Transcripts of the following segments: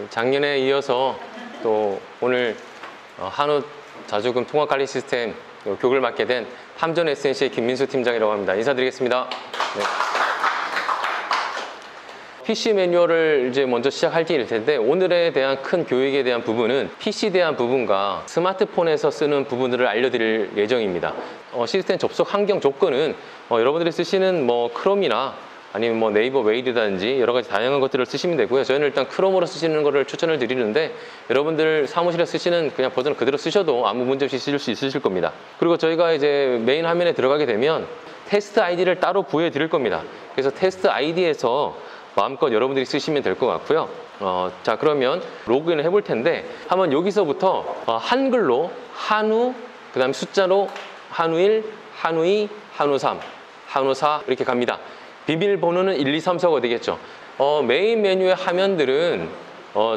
작년에 이어서 또 오늘 한우자조금 통합관리 시스템 교육을 맡게 된 함전 SNC의 김민수 팀장이라고 합니다. 인사드리겠습니다. 네. PC 매뉴얼을 이제 먼저 시작할 텐데 오늘에 대한 큰 교육에 대한 부분은 PC에 대한 부분과 스마트폰에서 쓰는 부분들을 알려드릴 예정입니다. 시스템 접속 환경 조건은 여러분들이 쓰시는 크롬이나 아니면 네이버 메일이라든지 여러 가지 다양한 것들을 쓰시면 되고요. 저희는 일단 크롬으로 쓰시는 거를 추천을 드리는데 여러분들 사무실에 쓰시는 그냥 버전을 그대로 쓰셔도 아무 문제 없이 쓰실 수 있으실 겁니다. 그리고 저희가 이제 메인 화면에 들어가게 되면 테스트 아이디를 따로 부여해 드릴 겁니다. 그래서 테스트 아이디에서 마음껏 여러분들이 쓰시면 될 것 같고요. 자, 그러면 로그인을 해볼 텐데 한번 여기서부터 한글로 한우, 그 다음에 숫자로 한우1, 한우2, 한우3, 한우4 이렇게 갑니다. 비밀번호는 1, 2, 3, 4가 되겠죠. 메인 메뉴의 화면들은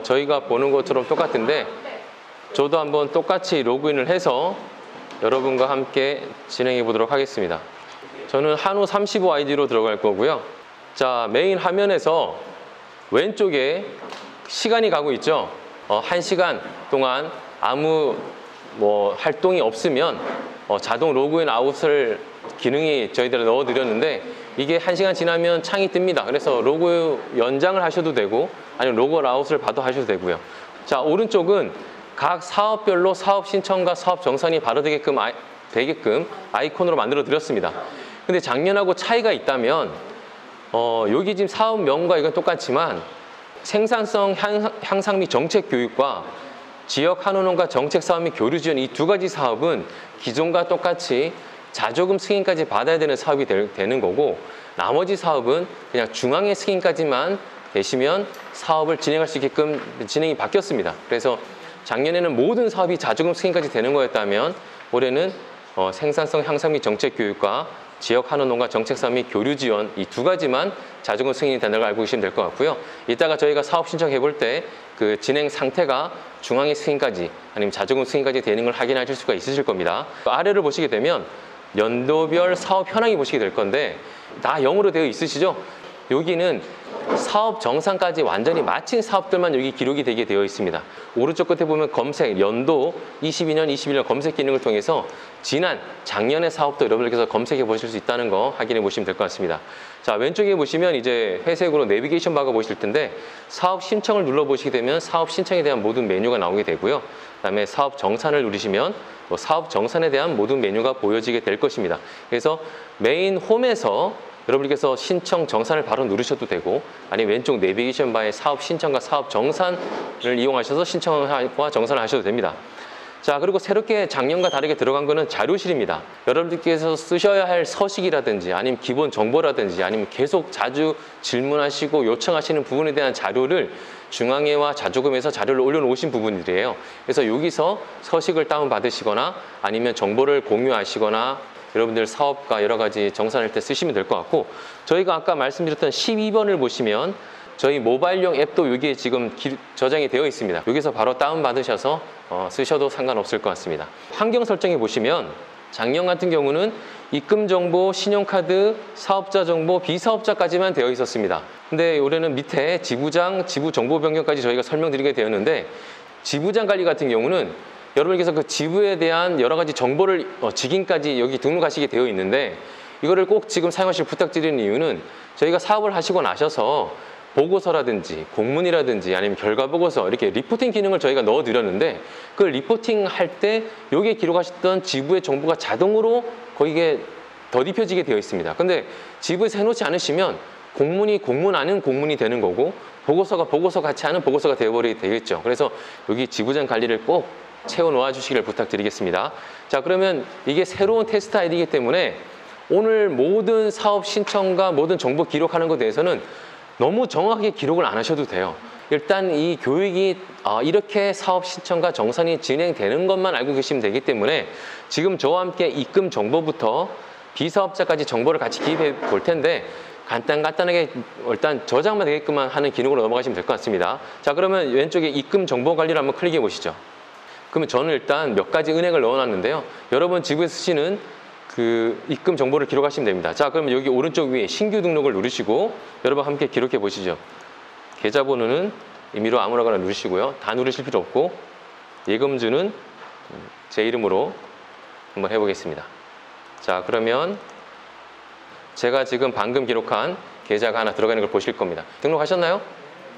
저희가 보는 것처럼 똑같은데 저도 한번 똑같이 로그인을 해서 여러분과 함께 진행해 보도록 하겠습니다. 저는 한우 35 아이디로 들어갈 거고요. 자, 메인 화면에서 왼쪽에 시간이 가고 있죠. 1시간 동안 아무 활동이 없으면 자동 로그인 아웃을 기능이 저희들이 넣어드렸는데 이게 1시간 지나면 창이 뜹니다. 그래서 로그 연장을 하셔도 되고 아니면 로그 아웃을 봐도 하셔도 되고요. 자, 오른쪽은 각 사업별로 사업 신청과 사업 정산이 바로 되게끔 아이콘으로 만들어 드렸습니다. 근데 작년하고 차이가 있다면 여기 지금 사업명과 이건 똑같지만 생산성 향상 및 정책 교육과 지역 한우농가 정책 사업 및 교류 지원 이 두 가지 사업은 기존과 똑같이 자조금 승인까지 받아야 되는 사업이 되는 거고 나머지 사업은 그냥 중앙의 승인까지만 되시면 사업을 진행할 수 있게끔 진행이 바뀌었습니다. 그래서 작년에는 모든 사업이 자조금 승인까지 되는 거였다면 올해는 생산성 향상 및 정책 교육과 지역 한우농가 정책 사업 및 교류 지원 이 두 가지만 자조금 승인이 된다고 알고 계시면 될 것 같고요. 이따가 저희가 사업 신청해 볼 때 그 진행 상태가 중앙의 승인까지 아니면 자조금 승인까지 되는 걸 확인하실 수가 있으실 겁니다. 아래를 보시게 되면 연도별 사업 현황이 보시게 될 건데 다 0으로 되어 있으시죠? 여기는 사업 정상까지 완전히 마친 사업들만 여기 기록이 되게 되어 있습니다. 오른쪽 끝에 보면 검색, 연도 22년, 21년 검색 기능을 통해서 작년의 사업도 여러분들께서 검색해 보실 수 있다는 거 확인해 보시면 될 것 같습니다. 자, 왼쪽에 보시면 이제 회색으로 내비게이션 바가 보실 텐데 사업 신청을 눌러 보시게 되면 사업 신청에 대한 모든 메뉴가 나오게 되고요. 그다음에 사업 정산을 누르시면 사업 정산에 대한 모든 메뉴가 보여지게 될 것입니다. 그래서 메인 홈에서 여러분께서 신청 정산을 바로 누르셔도 되고 아니면 왼쪽 내비게이션 바에 사업 신청과 사업 정산을 이용하셔서 신청과 정산을 하셔도 됩니다. 자, 그리고 새롭게 작년과 다르게 들어간 거는 자료실입니다. 여러분들께서 쓰셔야 할 서식이라든지 아니면 기본 정보라든지 아니면 계속 자주 질문하시고 요청하시는 부분에 대한 자료를 중앙회와 자조금에서 자료를 올려놓으신 부분들이에요. 그래서 여기서 서식을 다운받으시거나 아니면 정보를 공유하시거나 여러분들 사업과 여러 가지 정산할 때 쓰시면 될 것 같고 저희가 아까 말씀드렸던 12번을 보시면 저희 모바일용 앱도 여기에 지금 저장이 되어 있습니다. 여기서 바로 다운받으셔서 쓰셔도 상관없을 것 같습니다. 환경 설정해 보시면 작년 같은 경우는 입금 정보, 신용카드, 사업자 정보, 비사업자까지만 되어 있었습니다. 근데 올해는 밑에 지부장, 지부 정보 변경까지 저희가 설명드리게 되었는데 지부장 관리 같은 경우는 여러분께서 그 지부에 대한 여러 가지 정보를 직인까지 여기 등록하시게 되어 있는데 이거를 꼭 지금 사용하실 부탁드리는 이유는 저희가 사업을 하시고 나셔서 보고서라든지 공문이라든지 아니면 결과 보고서 이렇게 리포팅 기능을 저희가 넣어 드렸는데 그 리포팅 할 때 여기에 기록하셨던 지부의 정보가 자동으로 거기에 덧입혀지게 되어 있습니다. 근데 지부에서 해놓지 않으시면 공문이 공문 아닌 공문이 되는 거고 보고서가 보고서 같이 하는 보고서가 되어버리게 되겠죠. 그래서 여기 지부장 관리를 꼭 채워 놓아 주시기를 부탁드리겠습니다. 자, 그러면 이게 새로운 테스트 아이디이기 때문에 오늘 모든 사업 신청과 모든 정보 기록하는 것에 대해서는 너무 정확하게 기록을 안 하셔도 돼요. 일단 이 교육이 이렇게 사업 신청과 정산이 진행되는 것만 알고 계시면 되기 때문에 지금 저와 함께 입금 정보부터 비사업자까지 정보를 같이 기입해 볼 텐데 간단하게 일단 저장만 되게끔 하는 기능으로 넘어가시면 될 것 같습니다. 자, 그러면 왼쪽에 입금 정보 관리를 한번 클릭해 보시죠. 그러면 저는 일단 몇 가지 은행을 넣어놨는데요. 여러분 지구에 쓰시는 그 입금 정보를 기록하시면 됩니다. 자, 그러면 여기 오른쪽 위에 신규 등록을 누르시고 여러분 함께 기록해 보시죠. 계좌번호는 임의로 아무거나 누르시고요. 다 누르실 필요 없고 예금주는 제 이름으로 한번 해보겠습니다. 자, 그러면 제가 지금 방금 기록한 계좌가 하나 들어가는 걸 보실 겁니다. 등록하셨나요?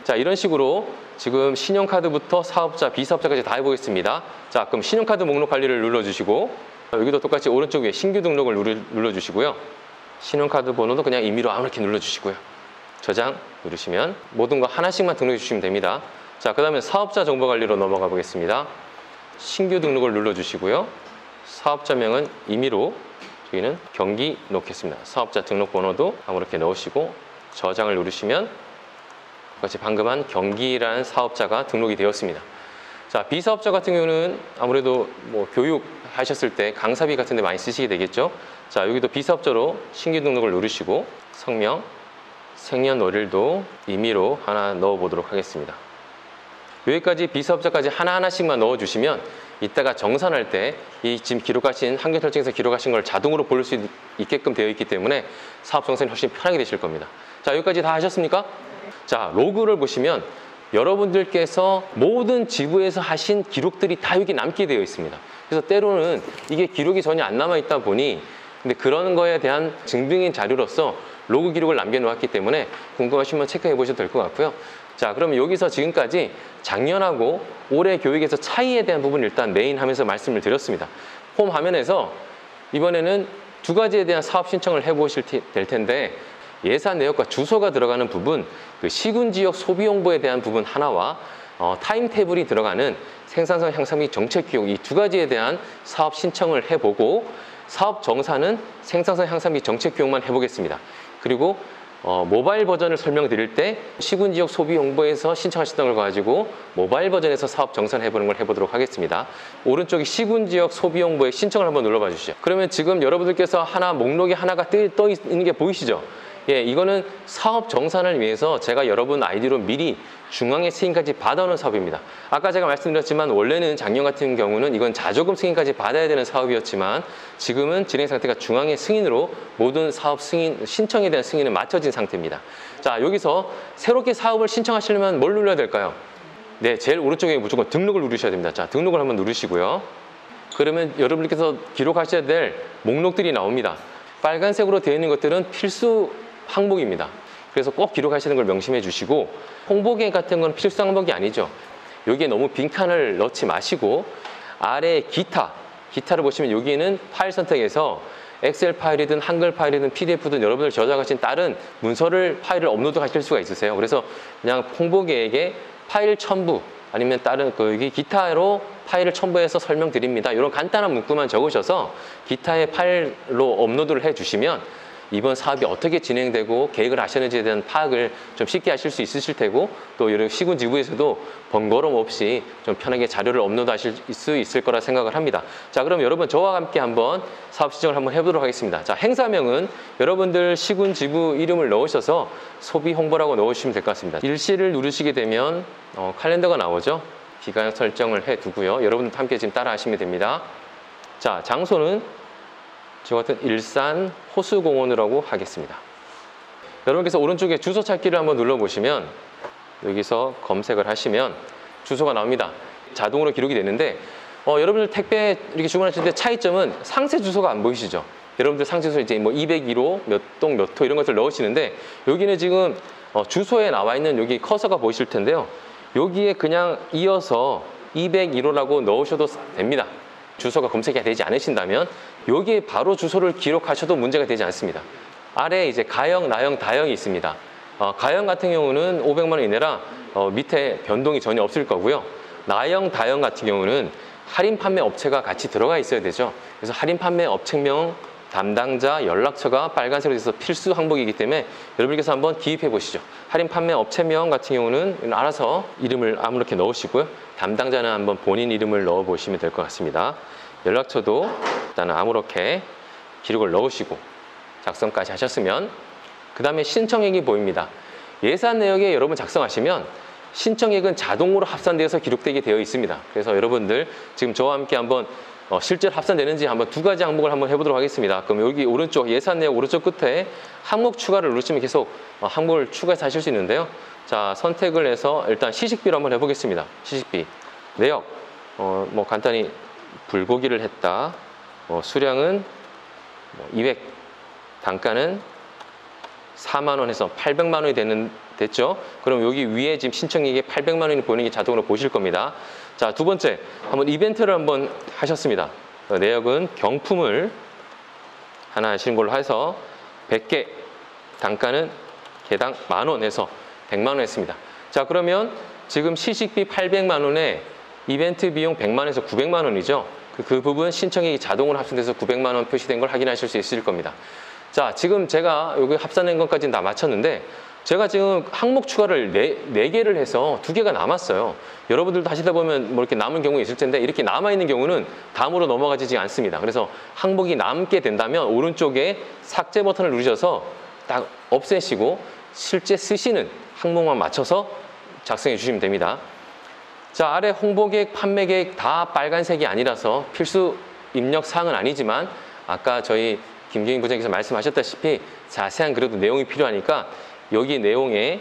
자, 이런 식으로 지금 신용카드부터 사업자, 비사업자까지 다 해보겠습니다. 자, 그럼 신용카드 목록 관리를 눌러주시고 여기도 똑같이 오른쪽 위에 신규 등록을 눌러주시고요. 신용카드 번호도 그냥 임의로 아무렇게 눌러주시고요. 저장 누르시면 모든 거 하나씩만 등록해 주시면 됩니다. 자, 그 다음에 사업자 정보 관리로 넘어가 보겠습니다. 신규 등록을 눌러주시고요. 사업자명은 임의로 저희는 경기 놓겠습니다. 사업자 등록번호도 아무렇게 넣으시고 저장을 누르시면 똑같이 방금 한 경기라는 사업자가 등록이 되었습니다. 자, 비사업자 같은 경우는 아무래도 뭐 교육 하셨을 때 강사비 같은 데 많이 쓰시게 되겠죠. 자, 여기도 비사업자로 신규 등록을 누르시고 성명, 생년월일도 임의로 하나 넣어 보도록 하겠습니다. 여기까지 비사업자까지 하나하나씩만 넣어 주시면 이따가 정산할 때 이 지금 기록하신 한경설정에서 기록하신 걸 자동으로 볼 수 있게끔 되어 있기 때문에 사업 정산이 훨씬 편하게 되실 겁니다. 자, 여기까지 다 하셨습니까? 자, 로그를 보시면 여러분들께서 모든 지부에서 하신 기록들이 다 여기 남게 되어 있습니다. 그래서 때로는 이게 기록이 전혀 안 남아 있다 보니 근데 그런 거에 대한 증빙인 자료로서 로그 기록을 남겨놓았기 때문에 궁금하시면 체크해 보셔도 될 것 같고요. 자, 그러면 여기서 지금까지 작년하고 올해 교육에서 차이에 대한 부분 일단 메인 하면서 말씀을 드렸습니다. 홈 화면에서 이번에는 두 가지에 대한 사업 신청을 해보실 될 텐데 예산 내역과 주소가 들어가는 부분, 그 시군지역 소비 홍보에 대한 부분 하나와 타임테이블이 들어가는 생산성 향상 및 정책 기록 이 두 가지에 대한 사업 신청을 해보고 사업 정산은 생산성 향상 및 정책 기록만 해보겠습니다. 그리고 모바일 버전을 설명드릴 때 시군지역 소비 홍보에서 신청하셨던 걸 가지고 모바일 버전에서 사업 정산해보는 걸 해보도록 하겠습니다. 오른쪽에 시군지역 소비 홍보에 신청을 한번 눌러봐 주시죠. 그러면 지금 여러분들께서 목록이 하나가 떠 있는 게 보이시죠? 예, 이거는 사업 정산을 위해서 제가 여러분 아이디로 미리 중앙에 승인까지 받아오는 사업입니다. 아까 제가 말씀드렸지만 원래는 작년 같은 경우는 이건 자조금 승인까지 받아야 되는 사업이었지만 지금은 진행 상태가 중앙의 승인으로 모든 사업 승인, 신청에 대한 승인은 맞춰진 상태입니다. 자, 여기서 새롭게 사업을 신청하시려면 뭘 눌러야 될까요? 네, 제일 오른쪽에 무조건 등록을 누르셔야 됩니다. 자, 등록을 한번 누르시고요. 그러면 여러분들께서 기록하셔야 될 목록들이 나옵니다. 빨간색으로 되어 있는 것들은 필수 항목입니다. 그래서 꼭 기록하시는 걸 명심해 주시고 홍보계획 같은 건 필수 항목이 아니죠. 여기에 너무 빈칸을 넣지 마시고 아래 기타를 보시면 여기에는 파일 선택에서 엑셀 파일이든 한글 파일이든 PDF든 여러분들 저장하신 다른 문서를 파일을 업로드 하실 수가 있으세요. 그래서 그냥 홍보계획에 파일 첨부 아니면 다른 여기 기타로 파일을 첨부해서 설명드립니다. 이런 간단한 문구만 적으셔서 기타의 파일로 업로드를 해주시면 이번 사업이 어떻게 진행되고 계획을 하셨는지에 대한 파악을 좀 쉽게 하실 수 있으실 테고 또 여러 시군지부에서도 번거로움 없이 좀 편하게 자료를 업로드하실 수 있을 거라 생각을 합니다. 자, 그럼 여러분 저와 함께 한번 사업 신청을 한번 해보도록 하겠습니다. 자, 행사명은 여러분들 시군지부 이름을 넣으셔서 소비 홍보라고 넣으시면 될 것 같습니다. 일시를 누르시게 되면 칼렌더가 나오죠. 기간 설정을 해두고요. 여러분도 함께 지금 따라 하시면 됩니다. 자, 장소는 저 같은 일산 호수공원이라고 하겠습니다. 여러분께서 오른쪽에 주소 찾기를 한번 눌러보시면 여기서 검색을 하시면 주소가 나옵니다. 자동으로 기록이 되는데 여러분들 택배 이렇게 주문하실 때 차이점은 상세 주소가 안 보이시죠? 여러분들 상세 주소 이제 뭐 201호 몇 동 몇 호 이런 것들 넣으시는데 여기는 지금 주소에 나와 있는 여기 커서가 보이실 텐데요. 여기에 그냥 이어서 201호라고 넣으셔도 됩니다. 주소가 검색이 되지 않으신다면 여기에 바로 주소를 기록하셔도 문제가 되지 않습니다. 아래에 이제 가형, 나형, 다형이 있습니다. 가형 같은 경우는 500만 원 이내라 밑에 변동이 전혀 없을 거고요. 나형, 다형 같은 경우는 할인 판매 업체가 같이 들어가 있어야 되죠. 그래서 할인 판매 업체명, 담당자, 연락처가 빨간색으로 돼서 필수 항목이기 때문에 여러분께서 한번 기입해 보시죠. 할인 판매 업체명 같은 경우는 알아서 이름을 아무렇게 넣으시고요. 담당자는 한번 본인 이름을 넣어 보시면 될 것 같습니다. 연락처도 일단은 아무렇게 기록을 넣으시고 작성까지 하셨으면 그 다음에 신청액이 보입니다. 예산 내역에 여러분 작성하시면 신청액은 자동으로 합산되어서 기록되게 되어 있습니다. 그래서 여러분들 지금 저와 함께 한번 실제로 합산되는지 한번 두 가지 항목을 한번 해보도록 하겠습니다. 그럼 여기 오른쪽 예산 내역 오른쪽 끝에 항목 추가를 누르시면 계속 항목을 추가해서 하실 수 있는데요. 자, 선택을 해서 일단 시식비로 한번 해보겠습니다. 시식비 내역 뭐 간단히 불고기를 했다. 수량은 200, 단가는 4만 원에서 800만 원이 됐죠? 그럼 여기 위에 지금 신청액이 800만 원이 보이는 게 자동으로 보실 겁니다. 자, 두 번째, 한번 이벤트를 한번 하셨습니다. 내역은 경품을 하나 하시는 걸로 해서 100개, 단가는 개당 만원에서 100만 원 했습니다. 자, 그러면 지금 시식비 800만 원에 이벤트 비용 100만 원에서 900만 원이죠? 그 부분 신청액이 자동으로 합산돼서 900만 원 표시된 걸 확인하실 수 있을 겁니다. 자, 지금 제가 여기 합산된 것까지는 다 마쳤는데 제가 지금 항목 추가를 4개를 해서 2개가 남았어요. 여러분들도 하시다 보면 뭐 이렇게 남은 경우가 있을 텐데 이렇게 남아있는 경우는 다음으로 넘어가지 않습니다. 그래서 항목이 남게 된다면 오른쪽에 삭제 버튼을 누르셔서 딱 없애시고 실제 쓰시는 항목만 맞춰서 작성해 주시면 됩니다. 자, 아래 홍보계획, 판매계획 다 빨간색이 아니라서 필수 입력 사항은 아니지만 아까 저희 김경인 부장님께서 말씀하셨다시피 자세한 그래도 내용이 필요하니까 여기 내용에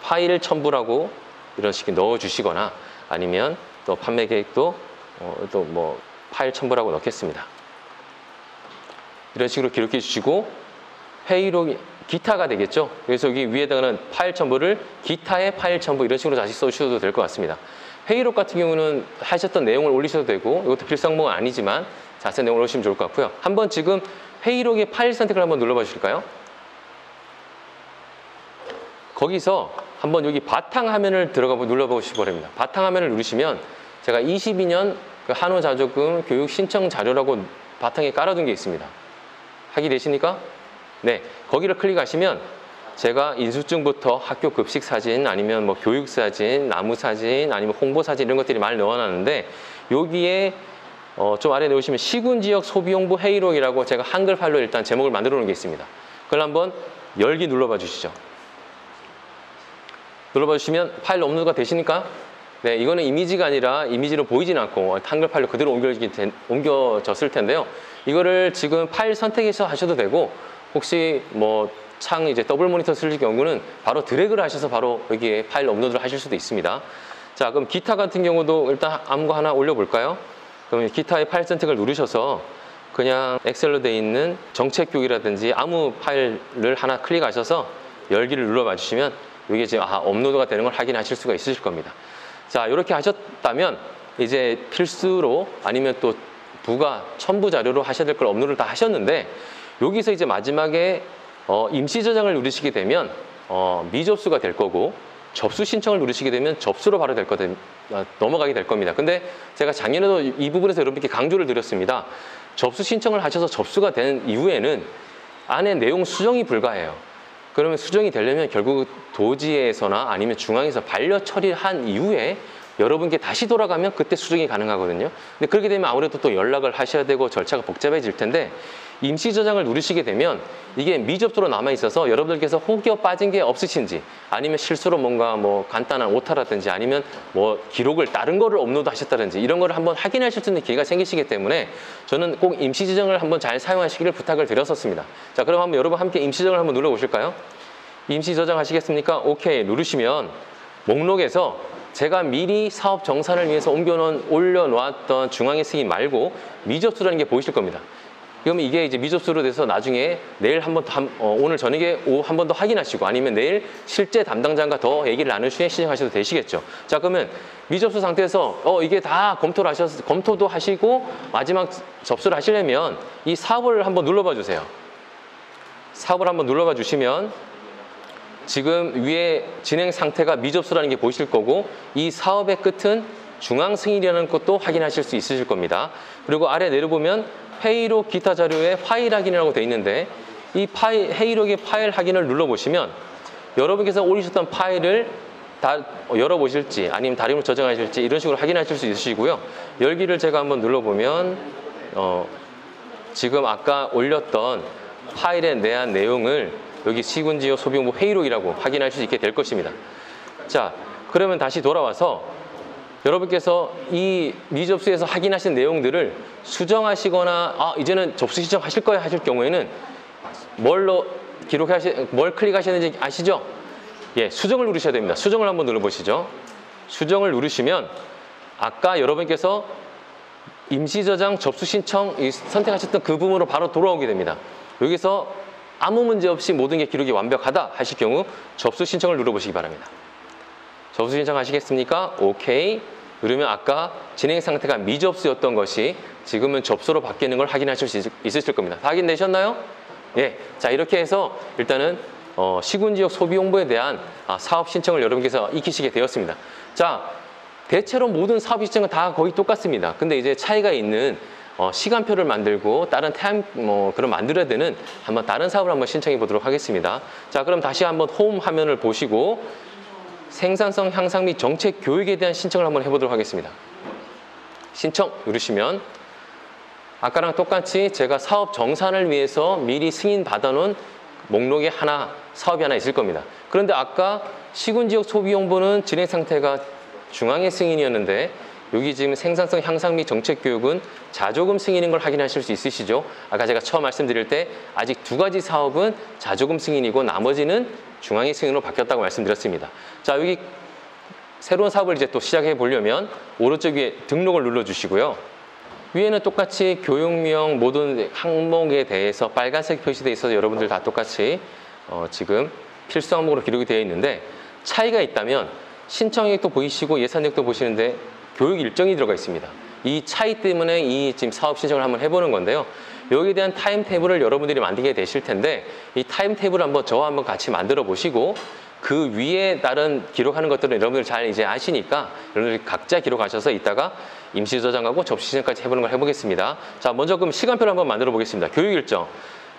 파일 첨부라고 이런 식으로 넣어주시거나 아니면 또 판매 계획도 또 뭐 파일 첨부라고 넣겠습니다. 이런 식으로 기록해 주시고 회의록 기타가 되겠죠. 그래서 여기 위에다가는 파일 첨부를 기타의 파일 첨부 이런 식으로 다시 써주셔도 될 것 같습니다. 회의록 같은 경우는 하셨던 내용을 올리셔도 되고 이것도 필수 항목은 아니지만 자세한 내용을 올리시면 좋을 것 같고요. 한번 지금 회의록의 파일 선택을 한번 눌러봐 주실까요? 거기서 한번 여기 바탕 화면을 눌러보시기 바랍니다. 바탕 화면을 누르시면 제가 22년 그 한우자조금 교육 신청 자료라고 바탕에 깔아둔 게 있습니다. 확인되십니까? 네, 거기를 클릭하시면 제가 인수증부터 학교 급식 사진 아니면 뭐 교육 사진, 나무 사진 아니면 홍보 사진 이런 것들이 많이 넣어놨는데 여기에 좀 아래 넣으시면 시군지역 소비홍보 회의록이라고 제가 한글 파일로 일단 제목을 만들어 놓은 게 있습니다. 그걸 한번 열기 눌러봐 주시죠. 눌러봐 주시면 파일 업로드가 되시니까 네, 이거는 이미지가 아니라 이미지로 보이진 않고 한글 파일로 그대로 옮겨졌을 텐데요. 이거를 지금 파일 선택해서 하셔도 되고 혹시 뭐 창 이제 더블 모니터 쓰실 경우는 바로 드래그를 하셔서 바로 여기에 파일 업로드를 하실 수도 있습니다. 자, 그럼 기타 같은 경우도 일단 아무 거 하나 올려볼까요? 그럼 기타의 파일 선택을 누르셔서 그냥 엑셀로 돼 있는 정책교육이라든지 아무 파일을 하나 클릭하셔서 열기를 눌러봐 주시면 이게 지금 업로드가 되는 걸 확인하실 수가 있으실 겁니다. 자, 이렇게 하셨다면 이제 필수로 아니면 또 부가 첨부 자료로 하셔야 될 걸 업로드를 다 하셨는데 여기서 이제 마지막에 임시 저장을 누르시게 되면 미접수가 될 거고 접수 신청을 누르시게 되면 접수로 바로 넘어가게 될 겁니다. 근데 제가 작년에도 이 부분에서 여러분께 강조를 드렸습니다. 접수 신청을 하셔서 접수가 된 이후에는 안에 내용 수정이 불가해요. 그러면 수정이 되려면 결국 도지에서나 아니면 중앙에서 반려 처리한 이후에 여러분께 다시 돌아가면 그때 수정이 가능하거든요. 근데 그렇게 되면 아무래도 또 연락을 하셔야 되고 절차가 복잡해질 텐데 임시 저장을 누르시게 되면 이게 미접수로 남아 있어서 여러분들께서 혹여 빠진 게 없으신지 아니면 실수로 뭔가 뭐 간단한 오타라든지 아니면 뭐 기록을 다른 거를 업로드 하셨다든지 이런 거를 한번 확인하실 수 있는 기회가 생기시기 때문에 저는 꼭 임시 저장을 한번 잘 사용하시기를 부탁을 드렸었습니다. 자, 그럼 한번 여러분 함께 임시 저장을 한번 눌러 보실까요? 임시 저장 하시겠습니까? 오케이 누르시면 목록에서 제가 미리 사업 정산을 위해서 올려놓았던 중앙에 쓰기 말고 미접수라는 게 보이실 겁니다. 그러면 이게 이제 미접수로 돼서 나중에 내일 오늘 저녁에 오후 한 번 더 확인하시고 아니면 내일 실제 담당자과 더 얘기를 나누시에 시행하셔도 되시겠죠. 자, 그러면 미접수 상태에서 이게 다 검토도 하시고 마지막 접수를 하시려면 이 사업을 한번 눌러봐 주세요. 사업을 한번 눌러봐 주시면 지금 위에 진행 상태가 미접수라는 게 보이실 거고 이 사업의 끝은 중앙 승인이라는 것도 확인하실 수 있으실 겁니다. 그리고 아래 내려보면 회의록 기타 자료에 파일 확인이라고 되어 있는데 이 회의록의 파일 확인을 눌러보시면 여러분께서 올리셨던 파일을 다 열어보실지 아니면 다림을 저장하실지 이런 식으로 확인하실 수 있으시고요. 열기를 제가 한번 눌러보면 지금 아까 올렸던 파일에 대한 내용을 여기 시군지역 소비홍보 회의록이라고 확인할 수 있게 될 것입니다. 자, 그러면 다시 돌아와서 여러분께서 이 미접수에서 확인하신 내용들을 수정하시거나 이제는 접수 신청하실 거야 하실 경우에는 뭘 클릭하시는지 아시죠? 예, 수정을 누르셔야 됩니다. 수정을 한번 눌러보시죠. 수정을 누르시면 아까 여러분께서 임시 저장 접수 신청 선택하셨던 그 부분으로 바로 돌아오게 됩니다. 여기서 아무 문제 없이 모든 게 기록이 완벽하다 하실 경우 접수 신청을 눌러보시기 바랍니다. 접수 신청하시겠습니까? 오케이. 누르면 아까 진행 상태가 미접수였던 것이 지금은 접수로 바뀌는 걸 확인하실 수 있으실 겁니다. 다 확인되셨나요? 예. 자, 이렇게 해서 일단은 시군지역 소비 홍보에 대한 사업 신청을 여러분께서 익히시게 되었습니다. 자, 대체로 모든 사업 신청은 다 거의 똑같습니다. 근데 이제 차이가 있는 시간표를 만들고 다른 그런 만들어야 되는 한번 다른 사업을 한번 신청해 보도록 하겠습니다. 자, 그럼 다시 한번 홈 화면을 보시고 생산성 향상 및 정책 교육에 대한 신청을 한번 해보도록 하겠습니다. 신청 누르시면 아까랑 똑같이 제가 사업 정산을 위해서 미리 승인 받아놓은 목록에 사업이 하나 있을 겁니다. 그런데 아까 시군지역 소비홍보는 진행 상태가 중앙의 승인이었는데 여기 지금 생산성 향상 및 정책 교육은 자조금 승인인 걸 확인하실 수 있으시죠? 아까 제가 처음 말씀드릴 때 아직 두 가지 사업은 자조금 승인이고 나머지는 중앙의 승인으로 바뀌었다고 말씀드렸습니다. 자, 여기 새로운 사업을 이제 또 시작해 보려면 오른쪽 위에 등록을 눌러주시고요. 위에는 똑같이 교육명 모든 항목에 대해서 빨간색 표시되어 있어서 여러분들 다 똑같이 지금 필수 항목으로 기록이 되어 있는데 차이가 있다면 신청액도 보이시고 예산액도 보시는데 교육 일정이 들어가 있습니다. 이 차이 때문에 이 지금 사업 신청을 한번 해보는 건데요. 여기에 대한 타임테이블을 여러분들이 만들게 되실 텐데 이 타임테이블을 한번 저와 한번 같이 만들어 보시고 그 위에 다른 기록하는 것들은 여러분들 잘 이제 아시니까 여러분들이 각자 기록하셔서 이따가 임시 저장하고 접수 신청까지 해보는 걸 해보겠습니다. 자, 먼저 그럼 시간표를 한번 만들어 보겠습니다. 교육 일정.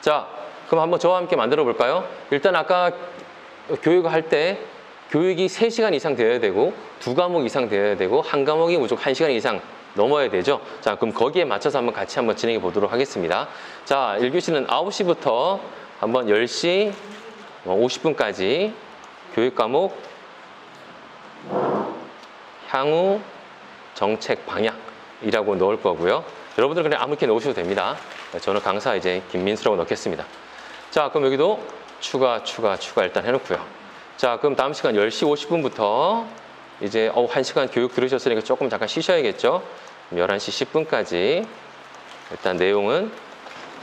자, 그럼 한번 저와 함께 만들어 볼까요? 일단 아까 교육을 할 때 교육이 3시간 이상 되어야 되고 2과목 이상 되어야 되고 한 과목이 무조건 1시간 이상 넘어야 되죠. 자, 그럼 거기에 맞춰서 한번 같이 한번 진행해 보도록 하겠습니다. 자, 1교시는 9시부터 한번 10시 50분까지 교육 과목 향후 정책 방향이라고 넣을 거고요. 여러분들 그냥 아무 이렇게 넣으셔도 됩니다. 저는 강사 이제 김민수라고 넣겠습니다. 자, 그럼 여기도 추가 일단 해놓고요. 자, 그럼 다음 시간 10시 50분부터 이제 1시간 교육 들으셨으니까 조금 잠깐 쉬셔야겠죠. 11시 10분까지 일단 내용은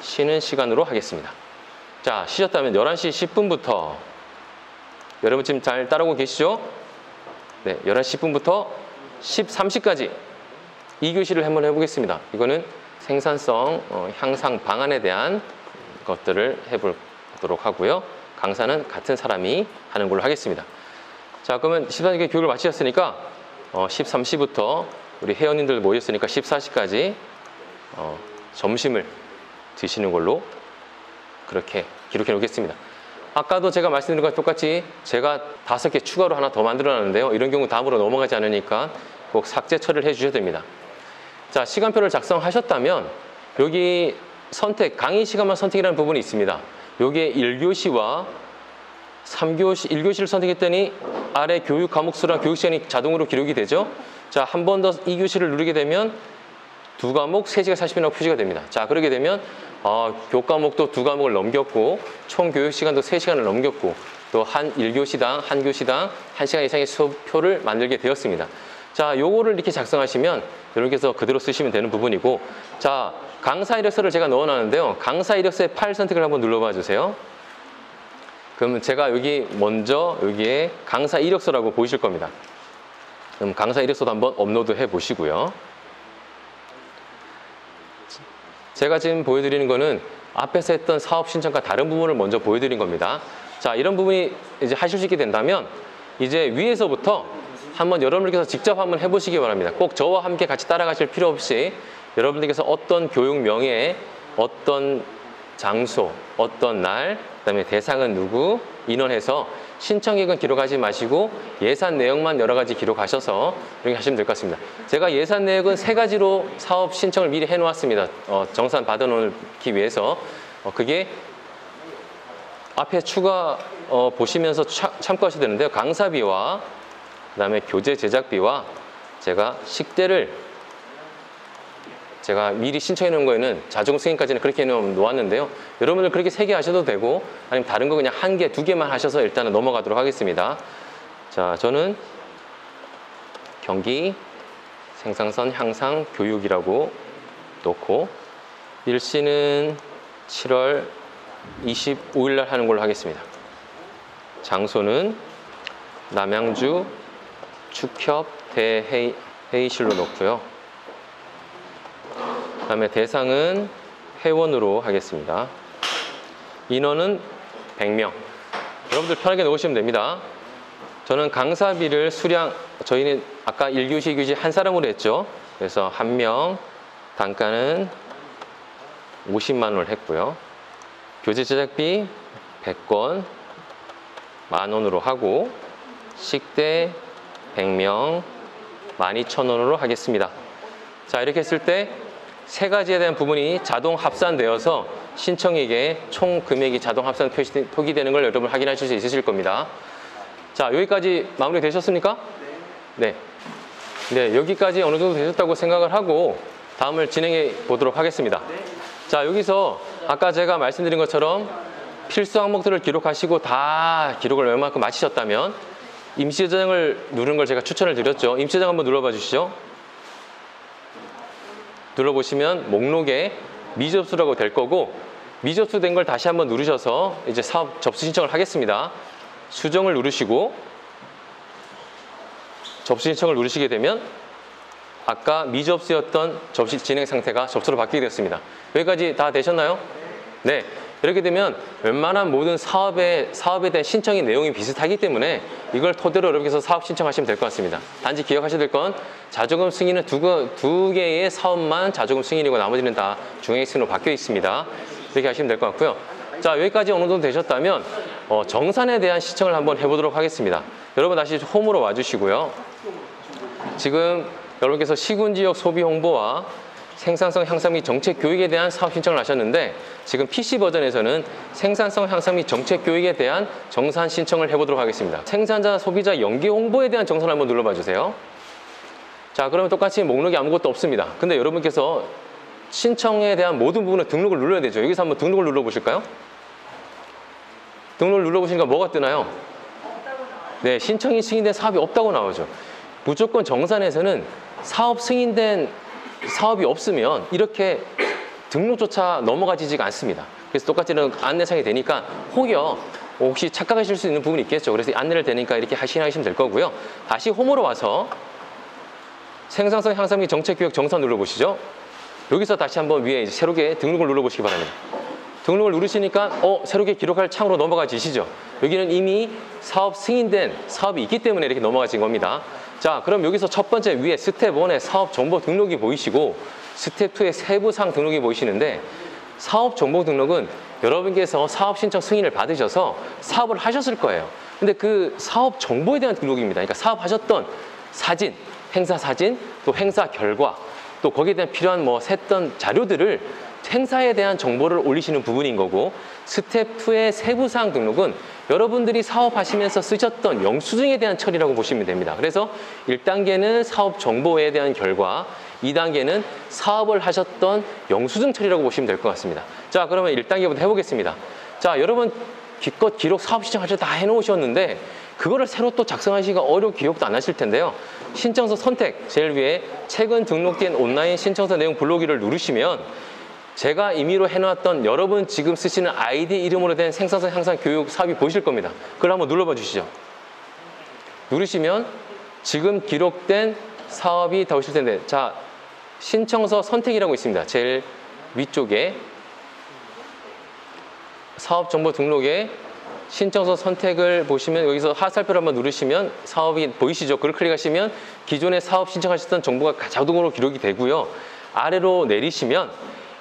쉬는 시간으로 하겠습니다. 자, 쉬셨다면 11시 10분부터 여러분 지금 잘 따라오고 계시죠? 네, 11시 10분부터 13시까지 2교시를 한번 해보겠습니다. 이거는 생산성 향상 방안에 대한 것들을 해보도록 하고요. 강사는 같은 사람이 하는 걸로 하겠습니다. 자, 그러면 14시까지 교육을 마치셨으니까 13시부터 우리 회원님들 모였으니까 14시까지 점심을 드시는 걸로 그렇게 기록해 놓겠습니다. 아까도 제가 말씀드린 것과 똑같이 제가 5개 추가로 하나 더 만들어 놨는데요. 이런 경우 다음으로 넘어가지 않으니까 꼭 삭제 처리를 해 주셔야 됩니다. 자, 시간표를 작성하셨다면 여기 선택, 강의 시간만 선택이라는 부분이 있습니다. 여기에 1교시와 3교시, 1교시를 선택했더니 아래 교육 과목 수랑 교육 시간이 자동으로 기록이 되죠. 자, 한 번 더 2교시를 누르게 되면 2과목 3시간 40분이라고 표시가 됩니다. 자, 그러게 되면 교과목도 2과목을 넘겼고 총 교육 시간도 3시간을 넘겼고 또 한 1교시당, 한 교시당 1시간 이상의 수업표를 만들게 되었습니다. 자, 요거를 이렇게 작성하시면 여러분께서 그대로 쓰시면 되는 부분이고, 자, 강사 이력서를 제가 넣어놨는데요. 강사 이력서의 파일 선택을 한번 눌러봐 주세요. 그러면 제가 여기 먼저 여기에 강사 이력서라고 보이실 겁니다. 그럼 강사 이력서도 한번 업로드 해 보시고요. 제가 지금 보여드리는 거는 앞에서 했던 사업 신청과 다른 부분을 먼저 보여드린 겁니다. 자, 이런 부분이 이제 하실 수 있게 된다면 이제 위에서부터 한번 여러분들께서 직접 한번 해보시기 바랍니다. 꼭 저와 함께 같이 따라가실 필요 없이 여러분들께서 어떤 교육명에 어떤 장소, 어떤 날, 그다음에 대상은 누구, 인원해서 신청액은 기록하지 마시고 예산 내역만 여러 가지 기록하셔서 이렇게 하시면 될 것 같습니다. 제가 예산 내역은 3가지로 사업 신청을 미리 해놓았습니다. 정산 받아놓기 위해서. 그게 앞에 추가 보시면서 참고하셔야 되는데요. 강사비와 그다음에 교재 제작비와 제가 식대를 제가 미리 신청해 놓은 거에는 자조금 승인까지는 그렇게 해 놓았는데요. 여러분들 그렇게 3개 하셔도 되고 아니면 다른 거 그냥 1개, 2개만 하셔서 일단은 넘어가도록 하겠습니다. 자, 저는 경기 생산성 향상 교육이라고 놓고 일시는 7월 25일 날 하는 걸로 하겠습니다. 장소는 남양주 축협 대회의실로 놓고요. 그 다음에 대상은 회원으로 하겠습니다. 인원은 100명. 여러분들 편하게 놓으시면 됩니다. 저는 강사비를 저희는 아까 1교시, 2교시 한 사람으로 했죠. 그래서 1명 단가는 50만 원을 했고요. 교재 제작비 100건 10,000원으로 하고 식대 100명 12,000원으로 하겠습니다. 자, 이렇게 했을 때 3가지에 대한 부분이 자동 합산되어서 신청액의 총 금액이 자동 합산 표기되는 걸 여러분 확인하실 수 있으실 겁니다. 자, 여기까지 마무리 되셨습니까? 네. 네, 여기까지 어느 정도 되셨다고 생각을 하고 다음을 진행해 보도록 하겠습니다. 자, 여기서 아까 제가 말씀드린 것처럼 필수 항목들을 기록하시고 다 기록을 웬만큼 마치셨다면 임시 저장을 누르는 걸 제가 추천을 드렸죠. 임시 저장 한번 눌러봐 주시죠. 눌러보시면 목록에 미접수라고 될 거고 미접수된 걸 다시 한번 누르셔서 이제 사업 접수 신청을 하겠습니다. 수정을 누르시고 접수 신청을 누르시게 되면 아까 미접수였던 접수 진행 상태가 접수로 바뀌게 됐습니다. 여기까지 다 되셨나요? 네. 이렇게 되면 웬만한 모든 사업에 대한 신청의 내용이 비슷하기 때문에 이걸 토대로 여러분께서 사업 신청하시면 될 것 같습니다. 단지 기억하셔야 될 건 자조금 승인은 두 개의 사업만 자조금 승인이고 나머지는 다 중앙의 승인으로 바뀌어 있습니다. 이렇게 하시면 될 것 같고요. 자, 여기까지 어느 정도 되셨다면 정산에 대한 신청을 한번 해보도록 하겠습니다. 여러분 다시 홈으로 와주시고요. 지금 여러분께서 시군지역 소비 홍보와 생산성 향상 및 정책 교육에 대한 사업 신청을 하셨는데 지금 PC 버전에서는 생산성 향상 및 정책 교육에 대한 정산 신청을 해보도록 하겠습니다. 생산자, 소비자 연계 홍보에 대한 정산을 한번 눌러봐 주세요. 자, 그러면 똑같이 목록이 아무것도 없습니다. 근데 여러분께서 신청에 대한 모든 부분을 등록을 눌러야 되죠. 여기서 한번 등록을 눌러보실까요? 등록을 눌러보시니까 뭐가 뜨나요? 네, 신청이 승인된 사업이 없다고 나오죠. 무조건 정산에서는 사업 승인된 사업이 없으면 이렇게 등록조차 넘어가지지가 않습니다. 그래서 똑같이 안내상이 되니까 혹여 혹시 착각하실 수 있는 부분이 있겠죠. 그래서 안내를 되니까 이렇게 하시면 될 거고요. 다시 홈으로 와서 생산성 향상 및 정책교육 정산 눌러보시죠. 여기서 다시 한번 위에 이제 새롭게 등록을 눌러보시기 바랍니다. 등록을 누르시니까 새롭게 기록할 창으로 넘어가지시죠. 여기는 이미 사업 승인된 사업이 있기 때문에 이렇게 넘어가진 겁니다. 자, 그럼 여기서 첫 번째 위에 스텝 1의 사업 정보 등록이 보이시고 스텝 2의 세부사항 등록이 보이시는데 사업 정보 등록은 여러분께서 사업 신청 승인을 받으셔서 사업을 하셨을 거예요. 근데 그 사업 정보에 대한 등록입니다. 그러니까 사업하셨던 사진, 행사 사진, 또 행사 결과, 또 거기에 대한 필요한 셌던 자료들을 행사에 대한 정보를 올리시는 부분인 거고 스텝 2의 세부사항 등록은 여러분들이 사업하시면서 쓰셨던 영수증에 대한 처리라고 보시면 됩니다. 그래서 1단계는 사업 정보에 대한 결과, 2단계는 사업을 하셨던 영수증 처리라고 보시면 될 것 같습니다. 자, 그러면 1단계부터 해보겠습니다. 자, 여러분 기껏 기록 사업 신청하셔서 다 해놓으셨는데 그거를 새로 또 작성하시기가 어렵고 기억도 안 하실 텐데요. 신청서 선택, 제일 위에 최근 등록된 온라인 신청서 내용 블로그를 누르시면 제가 임의로 해놨던 여러분 지금 쓰시는 아이디 이름으로 된 생산성 향상 교육 사업이 보이실 겁니다. 그걸 한번 눌러봐 주시죠. 누르시면 지금 기록된 사업이 다 오실 텐데, 자, 신청서 선택이라고 있습니다. 제일 위쪽에 사업 정보 등록에 신청서 선택을 보시면 여기서 하살표를 한번 누르시면 사업이 보이시죠? 그걸 클릭하시면 기존에 사업 신청하셨던 정보가 자동으로 기록이 되고요. 아래로 내리시면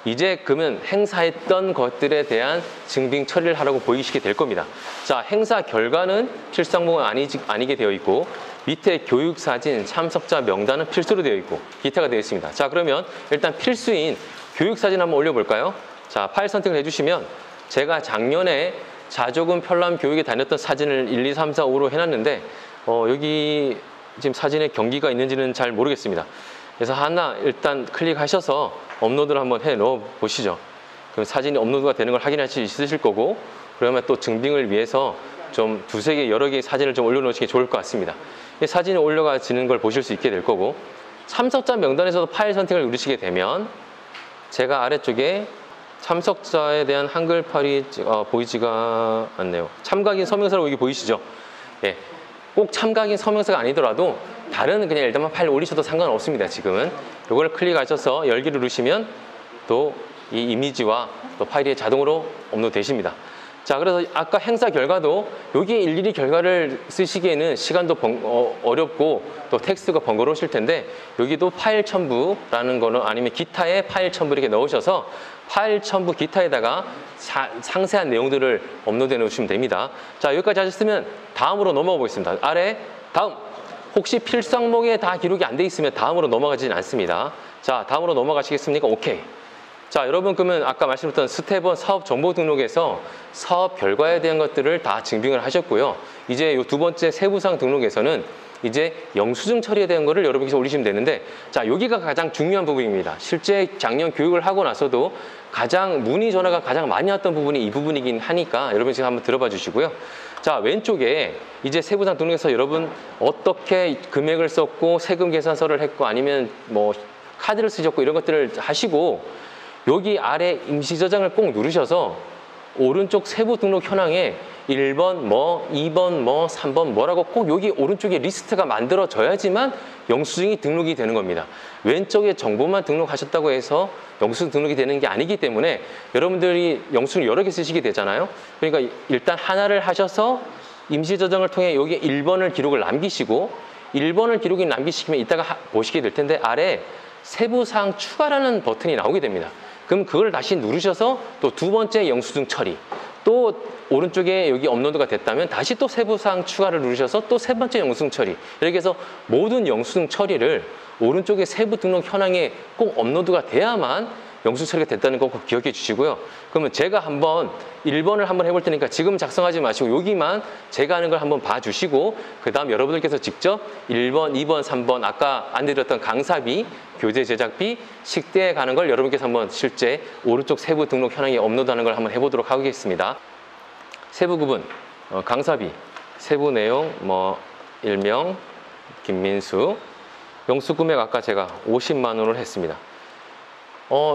이제 그러면 행사했던 것들에 대한 증빙 처리를 하라고 보이시게 될 겁니다. 자, 행사 결과는 필수 항목은 아니게 되어 있고 밑에 교육 사진, 참석자 명단은 필수로 되어 있고 기타가 되어 있습니다. 자, 그러면 일단 필수인 교육 사진 한번 올려볼까요? 자, 파일 선택을 해주시면 제가 작년에 자조금 편람 교육에 다녔던 사진을 1, 2, 3, 4, 5로 해놨는데 여기 지금 사진에 경기가 있는지는 잘 모르겠습니다. 그래서 하나 일단 클릭하셔서 업로드를 한번 해 넣어 보시죠. 그럼 사진이 업로드가 되는 걸 확인할 수 있으실 거고, 그러면 또 증빙을 위해서 좀 두세 개, 여러 개의 사진을 좀 올려놓으시는 게 좋을 것 같습니다. 사진이 올라가지는 걸 보실 수 있게 될 거고, 참석자 명단에서도 파일 선택을 누르시게 되면 제가 아래쪽에 참석자에 대한 한글팔이 보이지가 않네요. 참가인 서명서라고 여기 보이시죠? 예, 꼭 참가인 서명서가 아니더라도 다른 그냥 일단만 파일 올리셔도 상관없습니다. 지금은 이걸 클릭하셔서 열기를 누르시면 또 이 이미지와 또 파일이 자동으로 업로드 되십니다. 자, 그래서 아까 행사 결과도 여기에 일일이 결과를 쓰시기에는 시간도 어렵고 또 텍스트가 번거로우실 텐데, 여기도 파일 첨부라는 거는 아니면 기타에 파일 첨부 이렇게 넣으셔서 파일 첨부 기타에다가 상세한 내용들을 업로드해 놓으시면 됩니다. 자, 여기까지 하셨으면 다음으로 넘어가 보겠습니다. 아래 다음, 혹시 필수 항목에 다 기록이 안 돼 있으면 다음으로 넘어가지는 않습니다. 자, 다음으로 넘어가시겠습니까? 오케이. 자, 여러분 그러면 아까 말씀드렸던 스텝 1 사업 정보 등록에서 사업 결과에 대한 것들을 다 증빙을 하셨고요. 이제 이 두 번째 세부사항 등록에서는 이제 영수증 처리에 대한 거를 여러분께서 올리시면 되는데, 자, 여기가 가장 중요한 부분입니다. 실제 작년 교육을 하고 나서도 가장 문의 전화가 가장 많이 왔던 부분이 이 부분이긴 하니까 여러분 지금 한번 들어봐 주시고요. 자, 왼쪽에 이제 세부사항 등록에서 여러분 어떻게 금액을 썼고 세금 계산서를 했고 아니면 뭐 카드를 쓰셨고 이런 것들을 하시고, 여기 아래 임시 저장을 꼭 누르셔서 오른쪽 세부 등록 현황에 1번 뭐, 2번 뭐, 3번 뭐라고 꼭 여기 오른쪽에 리스트가 만들어져야지만 영수증이 등록이 되는 겁니다. 왼쪽에 정보만 등록하셨다고 해서 영수증 등록이 되는 게 아니기 때문에 여러분들이 영수증을 여러 개 쓰시게 되잖아요. 그러니까 일단 하나를 하셔서 임시 저장을 통해 여기 1번을 기록을 남기시고, 1번을 기록이 남기시면 이따가 보시게 될 텐데 아래 세부사항 추가라는 버튼이 나오게 됩니다. 그럼 그걸 다시 누르셔서 또 두 번째 영수증 처리, 또 오른쪽에 여기 업로드가 됐다면 다시 또 세부사항 추가를 누르셔서 또 세 번째 영수증 처리, 이렇게 해서 모든 영수증 처리를 오른쪽에 세부 등록 현황에 꼭 업로드가 돼야만 영수증 처리가 됐다는 거 꼭 기억해 주시고요. 그러면 제가 한번 1번을 한번 해볼 테니까 지금 작성하지 마시고 여기만 제가 하는 걸 한번 봐주시고, 그 다음 여러분들께서 직접 1번, 2번, 3번 아까 안내드렸던 강사비, 교재 제작비, 식대에 가는 걸 여러분께서 한번 실제 오른쪽 세부 등록 현황에 업로드하는 걸 한번 해보도록 하겠습니다. 세부 구분, 강사비, 세부 내용, 뭐 일명 김민수, 영수 금액 아까 제가 50만 원을 했습니다.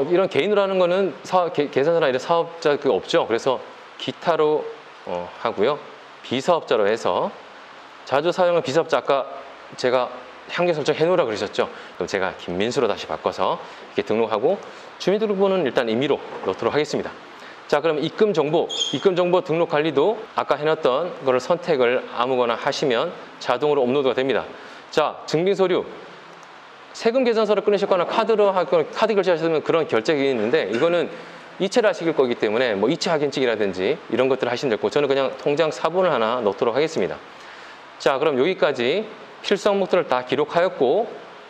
이런 개인으로 하는 거는 계산서나 이런 사업자 없죠. 그래서 기타로 하고요. 비사업자로 해서 자주 사용하는 비사업자 아까 제가 향경 설정 해놓으라 그러셨죠. 그럼 제가 김민수로 다시 바꿔서 이렇게 등록하고 주민등록번호는 일단 임의로 넣도록 하겠습니다. 자, 그럼 입금 정보 등록 관리도 아까 해놨던 거를 선택을 아무거나 하시면 자동으로 업로드가 됩니다. 자, 증빙 서류. 세금 계산서를 끊으셨거나 카드로 하거나 카드 결제하시면 그런 결제가 있는데, 이거는 이체를 하실 거기 때문에 뭐 이체 확인증이라든지 이런 것들을 하시면 되고, 저는 그냥 통장 사본을 하나 넣도록 하겠습니다. 자, 그럼 여기까지 필수 항목들을 다 기록하였고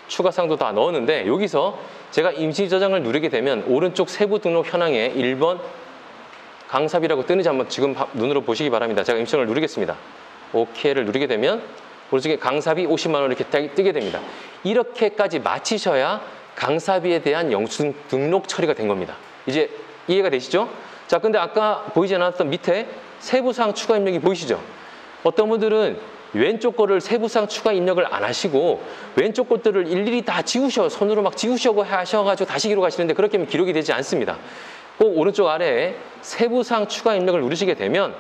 추가 사항도 다 넣었는데, 여기서 제가 임시 저장을 누르게 되면 오른쪽 세부 등록 현황에 1번 강사비라고 뜨는지 한번 지금 눈으로 보시기 바랍니다. 제가 임시 저장을 누르겠습니다. OK를 누르게 되면 오른쪽에 강사비 50만 원 이렇게 뜨게 됩니다. 이렇게까지 마치셔야 강사비에 대한 영수증 등록 처리가 된 겁니다. 이제 이해가 되시죠? 자, 근데 아까 보이지 않았던 밑에 세부사항 추가 입력이 보이시죠? 어떤 분들은 왼쪽 거를 세부사항 추가 입력을 안 하시고 왼쪽 것들을 일일이 다 손으로 막 지우셔고 하셔가지고 다시 기록하시는데, 그렇게 하면 기록이 되지 않습니다. 꼭 오른쪽 아래에 세부사항 추가 입력을 누르시게 되면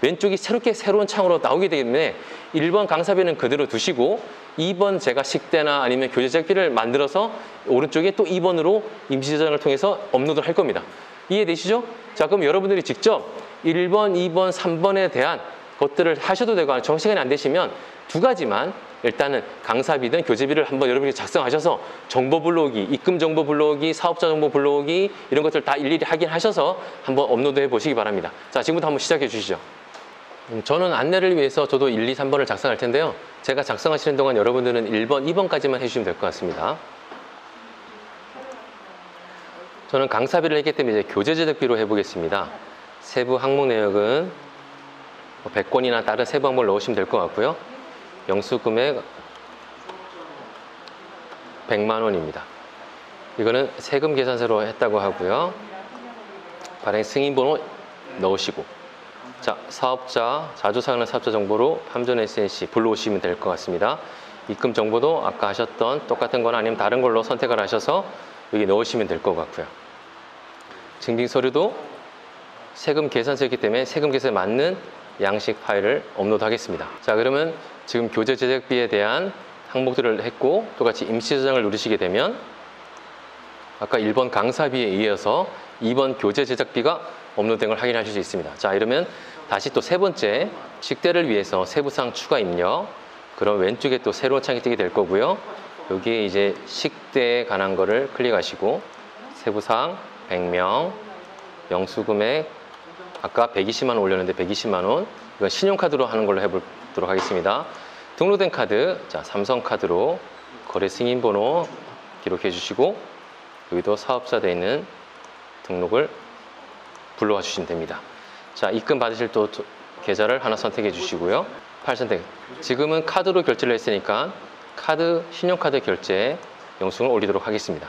왼쪽이 새로운 창으로 나오게 되기 때문에 1번 강사비는 그대로 두시고 2번 제가 식대나 아니면 교재 제작비를 만들어서 오른쪽에 또 2번으로 임시 저장을 통해서 업로드를 할 겁니다. 이해되시죠? 자, 그럼 여러분들이 직접 1번, 2번, 3번에 대한 것들을 하셔도 되고, 정시간이 안 되시면 두 가지만 일단은 강사비든 교재비를 한번 여러분이 작성하셔서 정보 불러오기, 입금 정보 불러오기, 사업자 정보 불러오기 이런 것들 다 일일이 확인하셔서 한번 업로드해 보시기 바랍니다. 자, 지금부터 한번 시작해 주시죠. 저는 안내를 위해서 저도 1, 2, 3번을 작성할 텐데요. 제가 작성하시는 동안 여러분들은 1번, 2번까지만 해주시면 될 것 같습니다. 저는 강사비를 했기 때문에 이제 교재 제작비로 해보겠습니다. 세부 항목 내역은 100권이나 다른 세부 항목을 넣으시면 될 것 같고요. 영수 금액 100만 원입니다. 이거는 세금 계산서로 했다고 하고요. 발행 승인번호 넣으시고, 자, 사업자, 자주 사용하는 사업자 정보로 함전 SNC 불러오시면 될 것 같습니다. 입금 정보도 아까 하셨던 똑같은 거나 아니면 다른 걸로 선택을 하셔서 여기 넣으시면 될 것 같고요. 증빙 서류도 세금 계산서이기 때문에 세금 계산에 맞는 양식 파일을 업로드 하겠습니다. 자, 그러면 지금 교재 제작비에 대한 항목들을 했고, 똑같이 임시 저장을 누르시게 되면 아까 1번 강사비에 이어서 2번 교재 제작비가 업로드된 걸 확인하실 수 있습니다. 자, 이러면 다시 또 세 번째 식대를 위해서 세부사항 추가 입력, 그럼 왼쪽에 또 새로운 창이 뜨게 될 거고요. 여기에 이제 식대에 관한 거를 클릭하시고 세부사항 100명, 영수금액 아까 120만 원 올렸는데 120만 원, 이건 신용카드로 하는 걸로 해보도록 하겠습니다. 등록된 카드, 자, 삼성카드로 거래 승인번호 기록해 주시고 여기도 사업자 되어 있는 등록을 불러와 주시면 됩니다. 자, 입금 받으실 또 계좌를 하나 선택해 주시고요. 파일 선택. 지금은 카드로 결제를 했으니까 카드, 신용카드 결제 영수증을 올리도록 하겠습니다.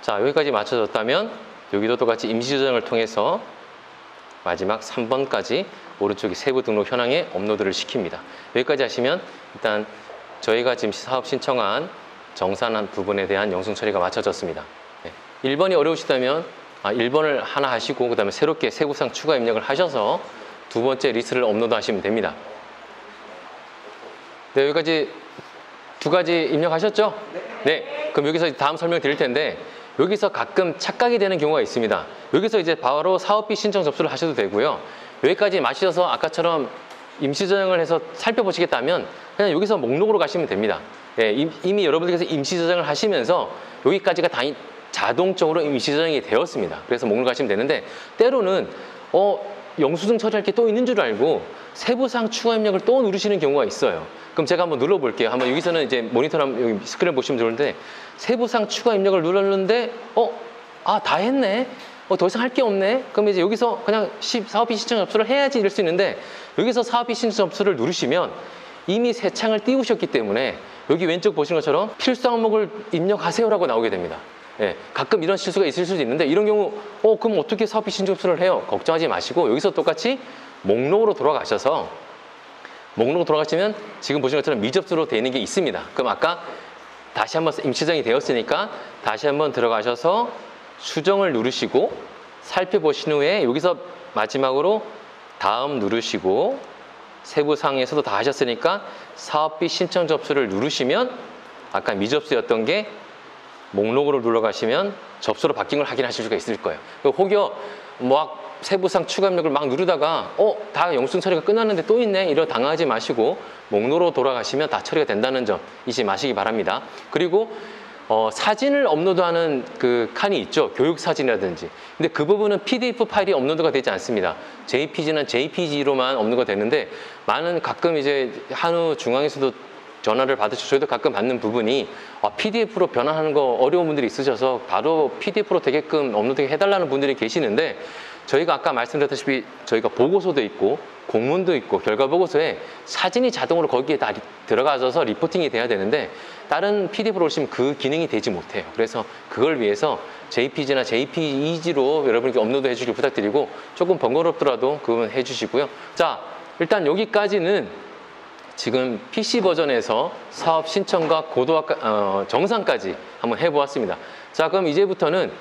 자, 여기까지 맞춰졌다면 여기도 똑같이 임시 저장을 통해서 마지막 3번까지 오른쪽에 세부 등록 현황에 업로드를 시킵니다. 여기까지 하시면 일단 저희가 지금 사업 신청한 정산한 부분에 대한 영수증 처리가 마쳐졌습니다. 1번이 어려우시다면 1번을 하나 하시고 그 다음에 새롭게 세부사항 추가 입력을 하셔서 두 번째 리스트를 업로드 하시면 됩니다. 네, 여기까지 두 가지 입력하셨죠? 네. 그럼 여기서 다음 설명 드릴 텐데 여기서 가끔 착각이 되는 경우가 있습니다. 여기서 이제 바로 사업비 신청 접수를 하셔도 되고요. 여기까지 마셔서 아까처럼 임시 저장을 해서 살펴보시겠다면 그냥 여기서 목록으로 가시면 됩니다. 예, 이미 여러분들께서 임시 저장을 하시면서 여기까지가 다 자동적으로 임시 저장이 되었습니다. 그래서 목록 가시면 되는데 때로는 영수증 처리할 게 또 있는 줄 알고 세부사항 추가 입력을 또 누르시는 경우가 있어요. 그럼 제가 한번 눌러볼게요. 한번 여기서는 이제 모니터랑 여기 스크린 보시면 좋은데 세부사항 추가 입력을 눌렀는데 다 했네. 더 이상 할 게 없네. 그럼 이제 여기서 그냥 사업비 신청 접수를 해야지 이럴 수 있는데 여기서 사업비 신청 접수를 누르시면 이미 새 창을 띄우셨기 때문에 여기 왼쪽 보시는 것처럼 필수 항목을 입력하세요라고 나오게 됩니다. 예, 가끔 이런 실수가 있을 수도 있는데 이런 경우 그럼 어떻게 사업비 신청 접수를 해요? 걱정하지 마시고 여기서 똑같이 목록으로 돌아가셔서 목록으로 돌아가시면 지금 보시는 것처럼 미접수로 되어 있는 게 있습니다. 그럼 아까 다시 한번 임시정이 되었으니까 다시 한번 들어가셔서 수정을 누르시고 살펴보신 후에 여기서 마지막으로 다음 누르시고 세부사항에서도 다 하셨으니까 사업비 신청 접수를 누르시면 아까 미접수였던 게 목록으로 눌러가시면 접수로 바뀐 걸 확인하실 수가 있을 거예요. 혹여 세부사항 추가 입력을 막 누르다가 다 영수증 처리가 끝났는데 또 있네 이러 당하지 마시고 목록으로 돌아가시면 다 처리가 된다는 점 잊지 마시기 바랍니다. 그리고 사진을 업로드하는 그 칸이 있죠. 교육 사진이라든지. 근데 그 부분은 PDF 파일이 업로드가 되지 않습니다. JPG는 JPG로만 업로드가 되는데 가끔 이제 한우 중앙에서도 전화를 받으시고 저희도 가끔 받는 부분이 PDF로 변환하는 거 어려운 분들이 있으셔서 바로 PDF로 되게끔 업로드 해달라는 분들이 계시는데 저희가 아까 말씀드렸다시피 저희가 보고서도 있고 공문도 있고 결과보고서에 사진이 자동으로 거기에 다 들어가서 리포팅이 돼야 되는데 다른 PDF로 오시면 그 기능이 되지 못해요. 그래서 그걸 위해서 JPG나 JPEG로 여러분께 업로드 해주길 부탁드리고 조금 번거롭더라도 그건 해주시고요. 자, 일단 여기까지는 지금 PC 버전에서 사업 신청과 고도화 정상까지 한번 해보았습니다. 자, 그럼 이제부터는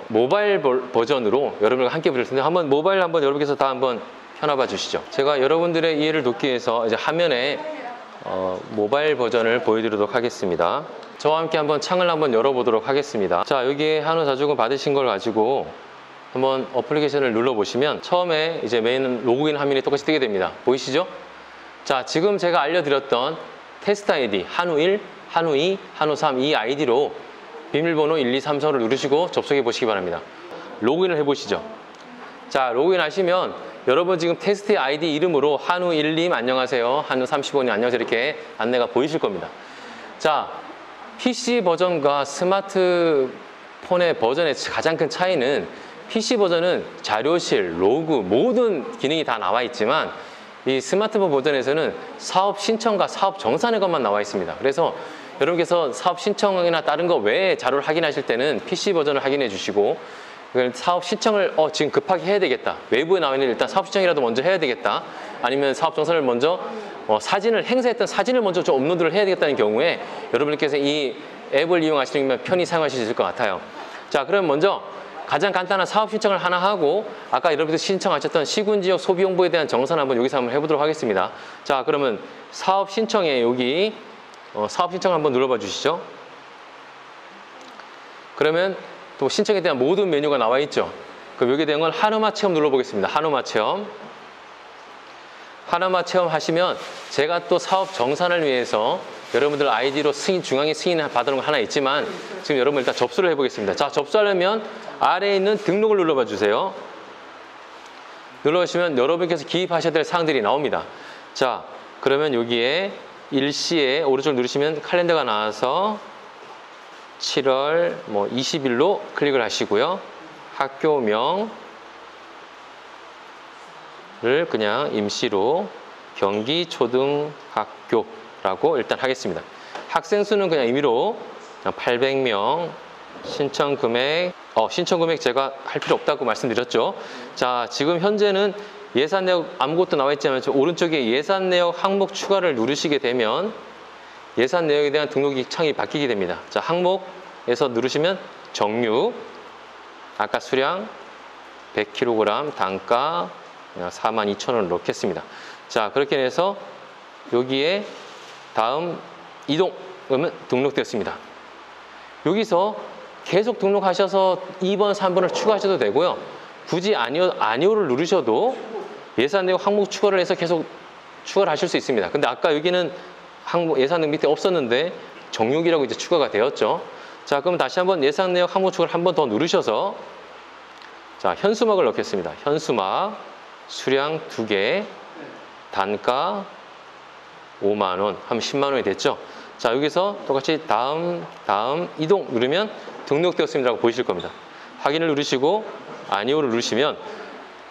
모바일 버전으로 여러분과 함께 보실 텐데 한번 모바일 한번 여러분께서 다 한번 켜놔봐 주시죠. 제가 여러분들의 이해를 돕기 위해서 이제 화면에 모바일 버전을 보여드리도록 하겠습니다. 저와 함께 한번 창을 한번 열어보도록 하겠습니다. 자, 여기에 한우자주금 받으신 걸 가지고 한번 어플리케이션을 눌러보시면 처음에 이제 메인 로그인 화면이 똑같이 뜨게 됩니다. 보이시죠? 자, 지금 제가 알려드렸던 테스트 아이디 한우1, 한우2, 한우3 이 아이디로 비밀번호 1, 2, 3, 4를 누르시고 접속해 보시기 바랍니다. 로그인을 해보시죠. 자, 로그인 하시면 여러분 지금 테스트 아이디 이름으로 한우1님 안녕하세요, 한우35님 안녕하세요 이렇게 안내가 보이실 겁니다. 자, PC 버전과 스마트폰의 버전의 가장 큰 차이는 PC 버전은 자료실, 로그 모든 기능이 다 나와 있지만 이 스마트폰 버전에서는 사업 신청과 사업 정산의 것만 나와 있습니다. 그래서 여러분께서 사업 신청이나 다른 거 외에 자료를 확인하실 때는 PC 버전을 확인해 주시고, 사업 신청을 지금 급하게 해야 되겠다. 외부에 나와 있는 일단 사업 신청이라도 먼저 해야 되겠다. 아니면 사업 정산을 먼저 사진을 행사했던 사진을 먼저 좀 업로드를 해야 되겠다는 경우에 여러분께서 이 앱을 이용하시면 편히 사용하실 수 있을 것 같아요. 자, 그럼 먼저 가장 간단한 사업 신청을 하나 하고 아까 여러분들 신청하셨던 시군지역 소비 홍보에 대한 정산 한번 여기서 한번 해보도록 하겠습니다. 자, 그러면 사업 신청에 여기 사업 신청 한번 눌러봐 주시죠. 그러면 또 신청에 대한 모든 메뉴가 나와 있죠. 그럼 여기에 대한 건 한우마 체험 눌러보겠습니다. 한우마 체험. 한우마 체험 하시면 제가 또 사업 정산을 위해서 여러분들 아이디로 중앙에 승인 받은 거 하나 있지만 지금 여러분 일단 접수를 해보겠습니다. 자, 접수하려면 아래에 있는 등록을 눌러봐 주세요. 눌러주시면 여러분께서 기입하셔야 될 사항들이 나옵니다. 자, 그러면 여기에 일시에 오른쪽 누르시면 칼렌더가 나와서 7월 20일로 클릭을 하시고요. 학교명을 그냥 임시로 경기초등학교라고 일단 하겠습니다. 학생 수는 그냥 임의로 800명, 신청 금액 제가 할 필요 없다고 말씀드렸죠. 자, 지금 현재는 예산 내역 아무것도 나와 있지 않으면 오른쪽에 예산 내역 항목 추가를 누르시게 되면 예산 내역에 대한 등록이 창이 바뀌게 됩니다. 자, 항목에서 누르시면 정육, 아까 수량 100kg, 단가 42,000원을 넣겠습니다. 자, 그렇게 해서 여기에 다음 이동 그러면 등록되었습니다. 여기서 계속 등록하셔서 2번, 3번을 추가하셔도 되고요. 굳이 아니오를 누르셔도 예산 내역 항목 추가를 해서 계속 추가를 하실 수 있습니다. 근데 아까 여기는 예산 내역 밑에 없었는데 정육이라고 이제 추가가 되었죠. 자, 그럼 다시 한번 예산 내역 항목 추가를 한 번 더 누르셔서 자, 현수막을 넣겠습니다. 현수막 수량 2개, 단가 5만 원, 하면 10만 원이 됐죠. 자, 여기서 똑같이 다음 이동 누르면 등록되었습니다라고 보이실 겁니다. 확인을 누르시고 아니오를 누르시면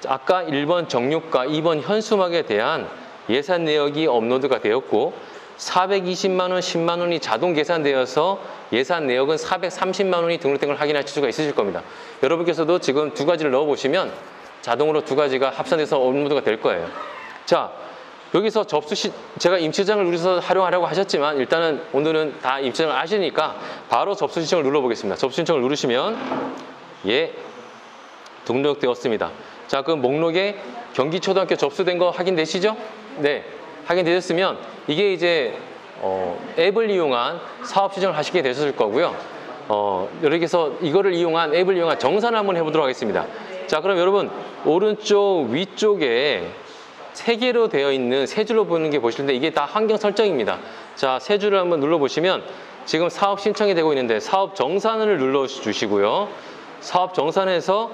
아까 1번 정육과 2번 현수막에 대한 예산 내역이 업로드가 되었고 420만 원, 10만 원이 자동 계산되어서 예산 내역은 430만 원이 등록된 걸 확인하실 수가 있으실 겁니다. 여러분께서도 지금 두 가지를 넣어보시면 자동으로 두 가지가 합산돼서 업로드가 될 거예요. 자, 여기서 제가 임시저장을 누려서 활용하려고 하셨지만 일단은 오늘은 다 임시저장을 아시니까 바로 접수 신청을 눌러보겠습니다. 접수 신청을 누르시면 예, 등록되었습니다. 자, 그럼 목록에 경기초등학교 접수된 거 확인되시죠? 네, 확인되셨으면 이게 이제 앱을 이용한 사업 신청을 하시게 되셨을 거고요. 여기서 이거를 이용한 앱을 이용한 정산을 한번 해보도록 하겠습니다. 자, 그럼 여러분 오른쪽 위쪽에 3개로 되어 있는 세 줄로 보이는 게 보시는데 이게 다 환경 설정입니다. 자, 세 줄을 한번 눌러보시면 지금 사업 신청이 되고 있는데 사업 정산을 눌러주시고요. 사업 정산에서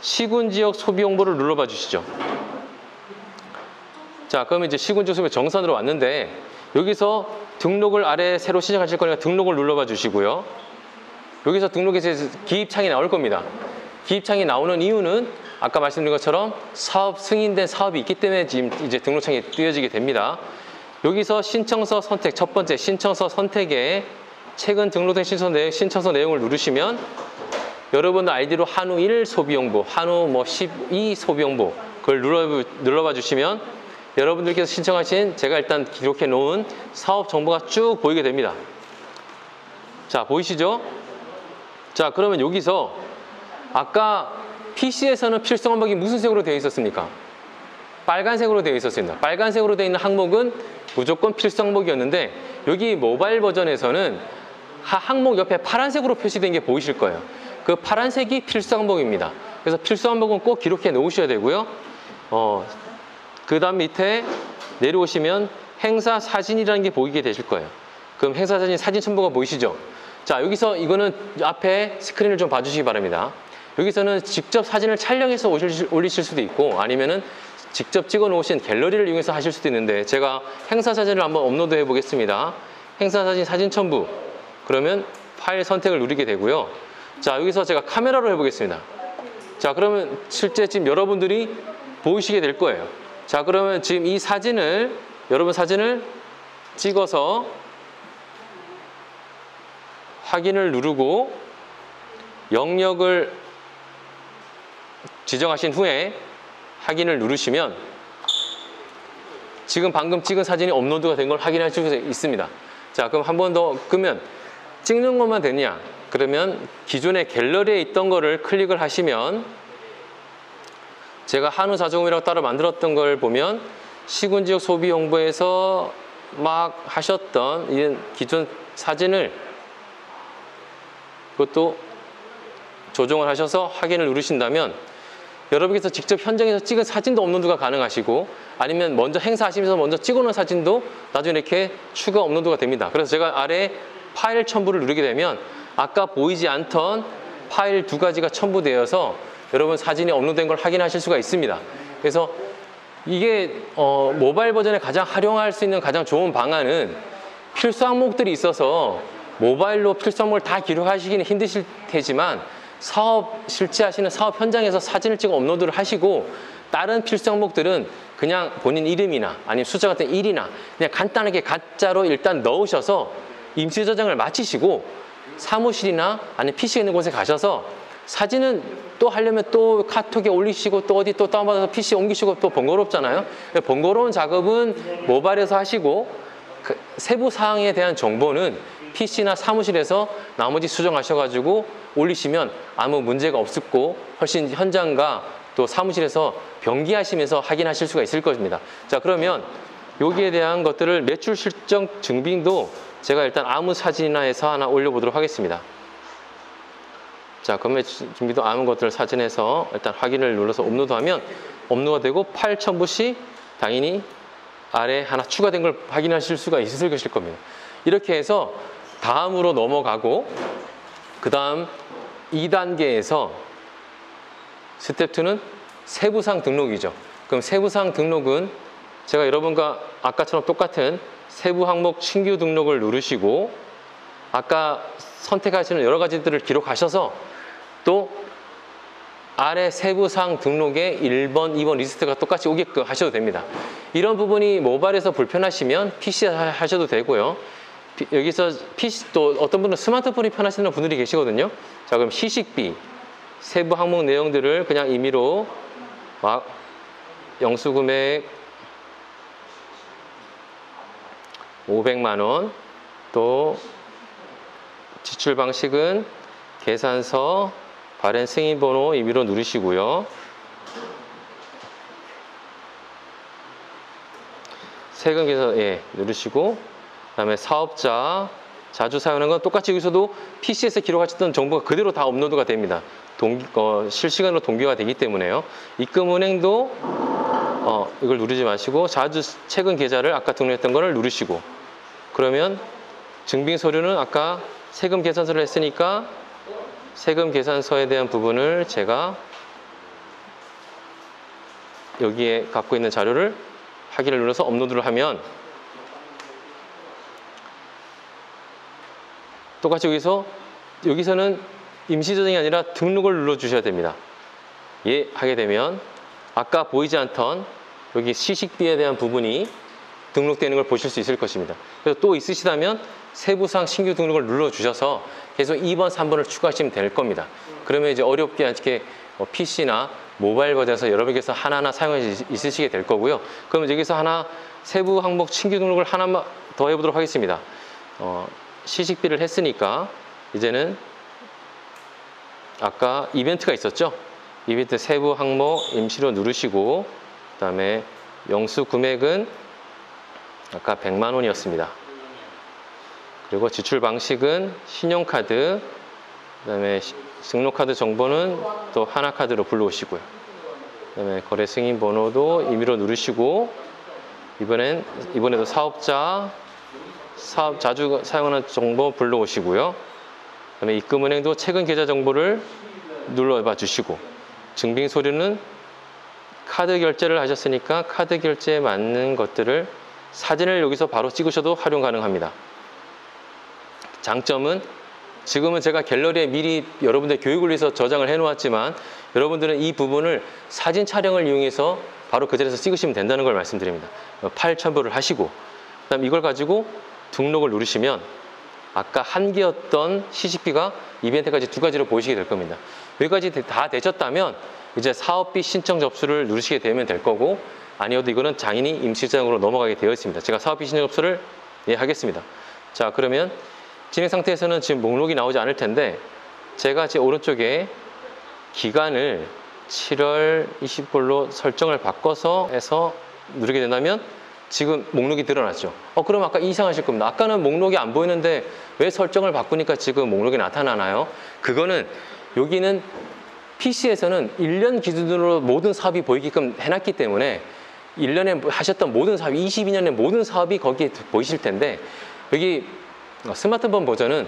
시군지역 소비 홍보를 눌러봐 주시죠. 자, 그러면 이제 시군지역 소비 정산으로 왔는데 여기서 등록을 아래 새로 시작하실 거니까 등록을 눌러봐 주시고요. 여기서 등록에서 기입창이 나올 겁니다. 기입창이 나오는 이유는 아까 말씀드린 것처럼 사업 승인된 사업이 있기 때문에 지금 이제 등록창이 띄어지게 됩니다. 여기서 신청서 선택, 첫 번째 신청서 선택에 최근 등록된 신청서 내용을 누르시면 여러분 아이디로 한우 1 소비 홍보, 한우 12 소비 홍보 그걸 눌러봐 주시면 여러분들께서 신청하신 제가 일단 기록해 놓은 사업 정보가 쭉 보이게 됩니다. 자, 보이시죠? 자, 그러면 여기서 아까 PC에서는 필수 항목이 무슨 색으로 되어 있었습니까? 빨간색으로 되어 있었습니다. 빨간색으로 되어 있는 항목은 무조건 필수 항목이었는데 여기 모바일 버전에서는 항목 옆에 파란색으로 표시된 게 보이실 거예요. 그 파란색이 필수 항목입니다. 그래서 필수 항목은 꼭 기록해 놓으셔야 되고요. 그 다음 밑에 내려오시면 행사 사진이라는 게 보이게 되실 거예요. 그럼 행사 사진 첨부가 보이시죠? 자, 여기서 이거는 앞에 스크린을 좀 봐주시기 바랍니다. 여기서는 직접 사진을 촬영해서 올리실 수도 있고 아니면은 직접 찍어 놓으신 갤러리를 이용해서 하실 수도 있는데 제가 행사 사진을 한번 업로드 해 보겠습니다. 행사 사진 사진 첨부 그러면 파일 선택을 누르게 되고요. 자, 여기서 제가 카메라로 해 보겠습니다. 자, 그러면 실제 지금 여러분들이 보이시게 될 거예요. 자, 그러면 지금 이 사진을 여러분 사진을 찍어서 확인을 누르고 영역을 지정하신 후에 확인을 누르시면 지금 방금 찍은 사진이 업로드가 된 걸 확인할 수 있습니다. 자, 그럼 한 번 더 끄면 찍는 것만 되냐? 그러면 기존의 갤러리에 있던 거를 클릭을 하시면 제가 한우자조금이라고 따로 만들었던 걸 보면 시군지역 소비홍보에서 막 하셨던 이런 기존 사진을 그것도 조정을 하셔서 확인을 누르신다면 여러분께서 직접 현장에서 찍은 사진도 업로드가 가능하시고 아니면 먼저 행사하시면서 먼저 찍어놓은 사진도 나중에 이렇게 추가 업로드가 됩니다. 그래서 제가 아래 파일 첨부를 누르게 되면 아까 보이지 않던 파일 2가지가 첨부되어서 여러분 사진이 업로드된 걸 확인하실 수가 있습니다. 그래서 이게 모바일 버전에 가장 활용할 수 있는 가장 좋은 방안은 필수 항목들이 있어서 모바일로 필수 항목을 다 기록하시기는 힘드실 테지만 실제 하시는 사업 현장에서 사진을 찍어 업로드를 하시고 다른 필수 항목들은 그냥 본인 이름이나 아니면 숫자 같은 1이나 그냥 간단하게 가짜로 일단 넣으셔서 임시 저장을 마치시고 사무실이나 아니면 PC가 있는 곳에 가셔서 사진은 또 하려면 또 카톡에 올리시고 또 어디 또 다운받아서 PC에 옮기시고 또 번거롭잖아요. 번거로운 작업은 모바일에서 하시고 그 세부 사항에 대한 정보는 PC나 사무실에서 나머지 수정하셔가지고 올리시면 아무 문제가 없었고 훨씬 현장과 또 사무실에서 병기하시면서 확인하실 수가 있을 것입니다. 자, 그러면 여기에 대한 것들을 매출 실적 증빙도 제가 일단 아무 사진이나 해서 하나 올려보도록 하겠습니다. 자, 그러면 준비도 아무 것들을 사진해서 일단 확인을 눌러서 업로드하면 업로드가 되고 파일 첨부 시 당연히 아래 하나 추가된 걸 확인하실 수가 있을 것일 겁니다. 이렇게 해서 다음으로 넘어가고 그 다음 2단계에서 스텝 2는 세부사항 등록이죠. 그럼 세부사항 등록은 제가 여러분과 아까처럼 똑같은 세부 항목 신규 등록을 누르시고 아까 선택하시는 여러 가지들을 기록하셔서 또 아래 세부사항 등록에 1번, 2번 리스트가 똑같이 오게끔 하셔도 됩니다. 이런 부분이 모바일에서 불편하시면 PC 하셔도 되고요. 여기서 PC 또 어떤 분은 스마트폰이 편하시는 분들이 계시거든요. 자, 그럼 시식비 세부 항목 내용들을 그냥 임의로 막 영수금액 500만 원, 또 지출 방식은 계산서, 발행 승인 번호 임의로 누르시고요. 세금 계산 누르시고 그다음에 사업자 자주 사용하는 건 똑같이 여기서도 PC에서 기록하셨던 정보가 그대로 다 업로드가 됩니다. 실시간으로 동기화 되기 때문에요. 입금은행도 이걸 누르지 마시고 자주 최근 계좌를 아까 등록했던 거를 누르시고 그러면 증빙 서류는 아까 세금 계산서를 했으니까 세금 계산서에 대한 부분을 제가 여기에 갖고 있는 자료를 확인을 눌러서 업로드를 하면 똑같이 여기서는 임시 저장이 아니라 등록을 눌러주셔야 됩니다. 예 하게 되면 아까 보이지 않던 여기 시식비에 대한 부분이 등록되는 걸 보실 수 있을 것입니다. 그래서 또 있으시다면 세부사항 신규 등록을 눌러주셔서 계속 2번, 3번을 추가하시면 될 겁니다. 그러면 이제 어렵게 않게 PC나 모바일 버전에서 여러분께서 하나하나 사용할 수 있으시게 될 거고요. 그러면 여기서 하나 세부 항목 신규 등록을 하나만 더 해보도록 하겠습니다. 시식비를 했으니까 이제는 아까 이벤트가 있었죠. 이벤트 세부 항목 임시로 누르시고 그다음에 영수 금액은 아까 100만 원이었습니다. 그리고 지출 방식은 신용카드, 그다음에 등록카드 정보는 또 하나카드로 불러오시고요. 그다음에 거래 승인 번호도 임의로 누르시고 이번에도 사업자, 사업 자주 사용하는 정보 불러오시고요. 그다음에 입금은행도 최근 계좌 정보를 눌러봐 주시고 증빙 서류는 카드 결제를 하셨으니까 카드 결제에 맞는 것들을 사진을 여기서 바로 찍으셔도 활용 가능합니다. 장점은 지금은 제가 갤러리에 미리 여러분들 교육을 위해서 저장을 해놓았지만 여러분들은 이 부분을 사진 촬영을 이용해서 바로 그 자리에서 찍으시면 된다는 걸 말씀드립니다. 파일 첨부를 하시고 그다음 이걸 가지고 등록을 누르시면 아까 한 개였던 CCP가 이벤트까지 두 가지로 보이시게 될 겁니다. 여기까지 다 되셨다면 이제 사업비 신청 접수를 누르시게 되면 될 거고, 아니어도 이거는 장인이 임시장으로 넘어가게 되어 있습니다. 제가 사업비 신청 접수를 하겠습니다. 자, 그러면 진행 상태에서는 지금 목록이 나오지 않을 텐데, 제가 제 오른쪽에 기간을 7월 29일로 설정을 바꿔서 해서 누르게 된다면 지금 목록이 드러났죠. 그럼 아까 이상하실 겁니다. 아까는 목록이 안 보이는데 왜 설정을 바꾸니까 지금 목록이 나타나나요? 그거는 여기는 PC에서는 1년 기준으로 모든 사업이 보이게끔 해놨기 때문에 1년에 하셨던 모든 사업, 22년의 모든 사업이 거기에 보이실 텐데, 여기 스마트폰 버전은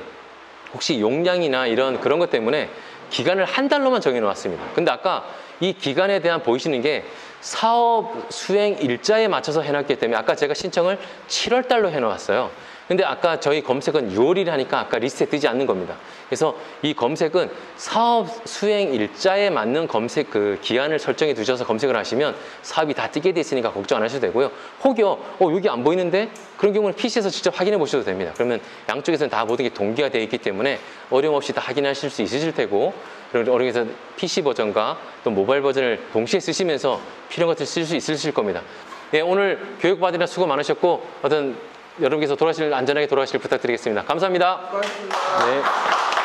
혹시 용량이나 이런 그런 것 때문에 기간을 한 달로만 정해 놓았습니다. 근데 아까 이 기간에 대한 보이시는 게 사업 수행 일자에 맞춰서 해놨기 때문에 아까 제가 신청을 7월 달로 해놓았어요. 근데 아까 저희 검색은 6월이라 하니까 아까 리스트에 뜨지 않는 겁니다. 그래서 이 검색은 사업 수행 일자에 맞는 검색 그 기한을 설정해 두셔서 검색을 하시면 사업이 다 뜨게 돼 있으니까 걱정 안 하셔도 되고요. 혹여 여기 안 보이는데 그런 경우는 PC에서 직접 확인해 보셔도 됩니다. 그러면 양쪽에서는 다 모든 게 동기화 되어 있기 때문에 어려움 없이 다 확인하실 수 있으실 테고, 그리고 어려움에서 PC 버전과 또 모바일 버전을 동시에 쓰시면서 필요한 것들 쓸 수 있으실 겁니다. 네, 오늘 교육 받으느라 수고 많으셨고 여러분께서 안전하게 돌아가시길 부탁드리겠습니다. 감사합니다. 고맙습니다. 네.